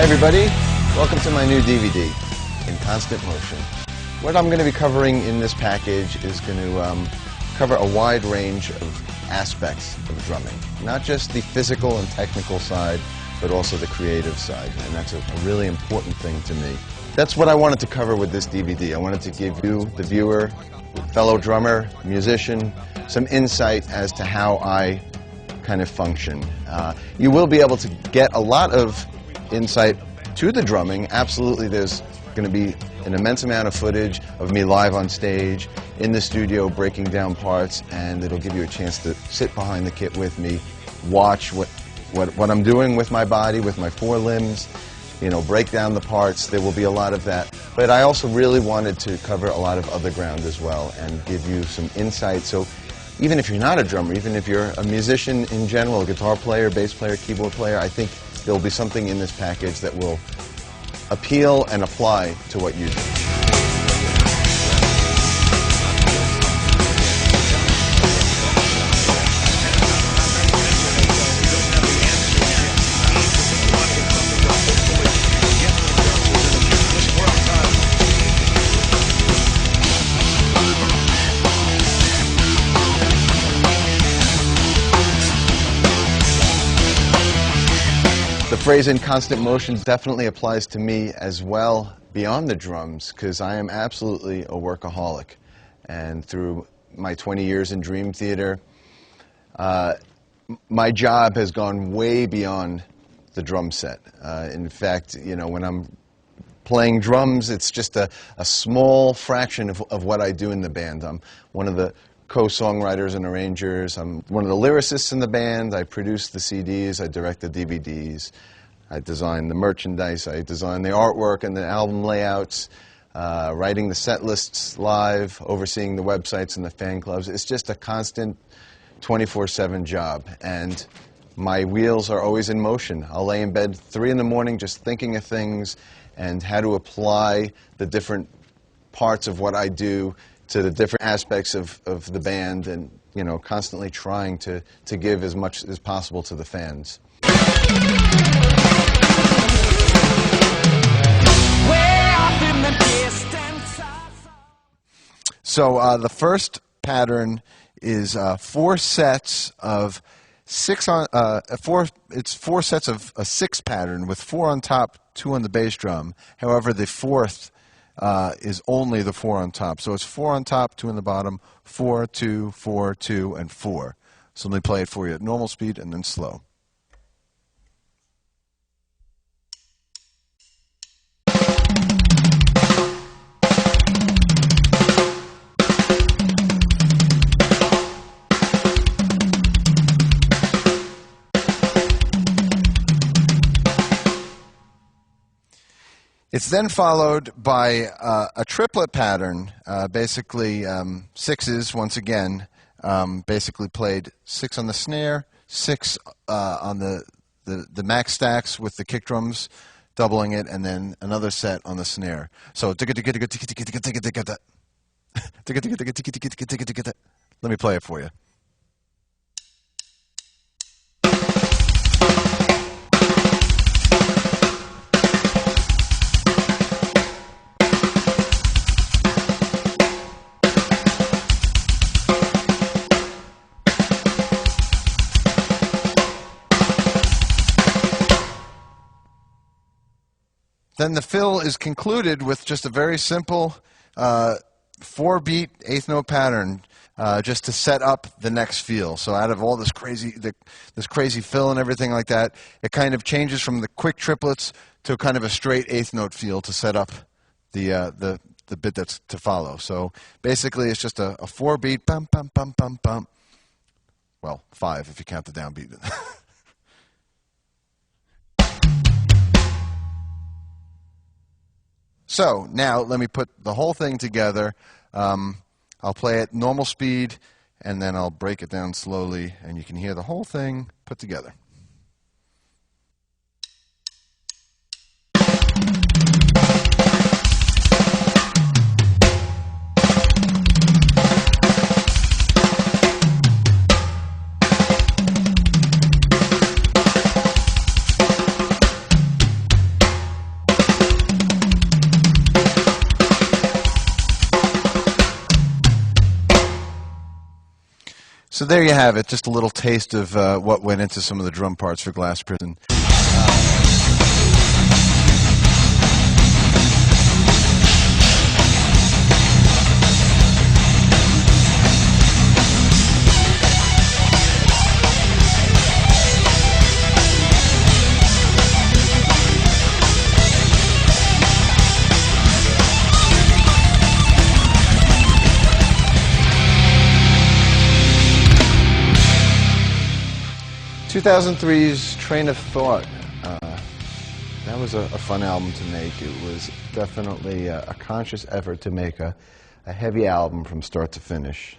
everybody, welcome to my new DVD, In Constant Motion. What I'm going to be covering in this package is going to cover a wide range of aspects of drumming. Not just the physical and technical side, but also the creative side, and that's a really important thing to me. That's what I wanted to cover with this DVD. I wanted to give you, the viewer, fellow drummer, musician, some insight as to how I kind of function. You will be able to get a lot of insight to the drumming. Absolutely, there's going to be an immense amount of footage of me live on stage, in the studio, breaking down parts, and it'll give you a chance to sit behind the kit with me, watch what I'm doing with my body, with my forelimbs, you know, break down the parts. There will be a lot of that. But I also really wanted to cover a lot of other ground as well and give you some insight. So even if you're not a drummer, even if you're a musician in general, a guitar player, bass player, keyboard player, I think there'll be something in this package that will appeal and apply to what you do. The phrase "in constant motion" definitely applies to me as well beyond the drums, because I am absolutely a workaholic. And through my 20 years in Dream Theater, my job has gone way beyond the drum set. In fact, you know, when I'm playing drums, it's just a small fraction of what I do in the band. I'm one of the co-songwriters and arrangers. I'm one of the lyricists in the band. I produce the CDs. I direct the DVDs. I design the merchandise. I design the artwork and the album layouts, writing the set lists live, overseeing the websites and the fan clubs. It's just a constant 24/7 job, and my wheels are always in motion. I'll lay in bed 3 in the morning just thinking of things and how to apply the different parts of what I do to the different aspects of the band, and, you know, constantly trying to give as much as possible to the fans. So the first pattern is 4 sets of 6 on it's 4 sets of a 6 pattern with 4 on top, 2 on the bass drum. However, the 4th is only the 4 on top. So it's 4 on top, 2 on the bottom, 4, 2, 4, 2, and 4. So let me play it for you at normal speed and then slow. It's then followed by a triplet pattern, basically 6s once again, basically played 6 on the snare, 6 on the max stacks with the kick drums, doubling it, and then another set on the snare. So let me play it for you. Then the fill is concluded with just a very simple 4-beat 8th note pattern, just to set up the next feel. So out of all this crazy fill and everything like that, it kind of changes from the quick triplets to kind of a straight 8th note feel to set up the bit that's to follow. So basically, it's just a 4-beat bum bum bum bum bum. Well, 5 if you count the downbeat. So now let me put the whole thing together. I'll play it normal speed, and then I'll break it down slowly, and you can hear the whole thing put together. So there you have it, just a little taste of what went into some of the drum parts for Glass Prison. 2003's Train of Thought. That was a fun album to make. It was definitely a conscious effort to make a heavy album from start to finish.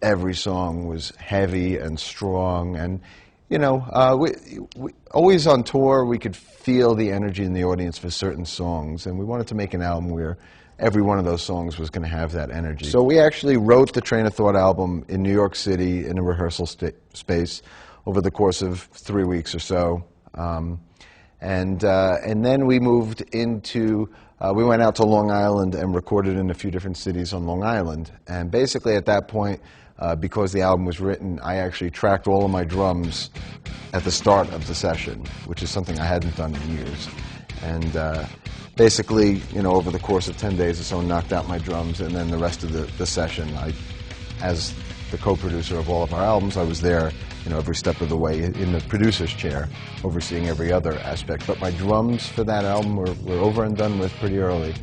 Every song was heavy and strong, and you know, we always on tour we could feel the energy in the audience for certain songs, and we wanted to make an album where every one of those songs was going to have that energy. So we actually wrote the Train of Thought album in New York City in a rehearsal space over the course of 3 weeks or so. And then we moved into, we went out to Long Island and recorded in a few different cities on Long Island. And basically at that point, because the album was written, I actually tracked all of my drums at the start of the session, which is something I hadn't done in years. And basically, you know, over the course of 10 days or so, knocked out my drums, and then the rest of the session, as the co-producer of all of our albums, I was there, you know, every step of the way in the producer's chair, overseeing every other aspect. But my drums for that album were over and done with pretty early,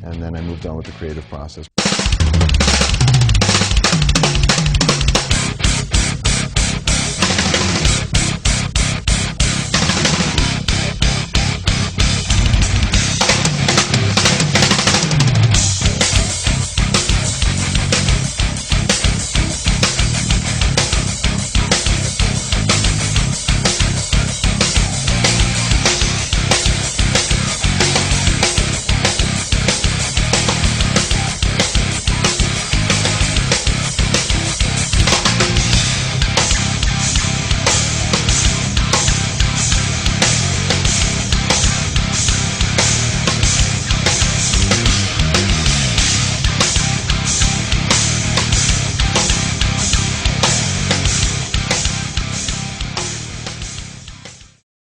and then I moved on with the creative process.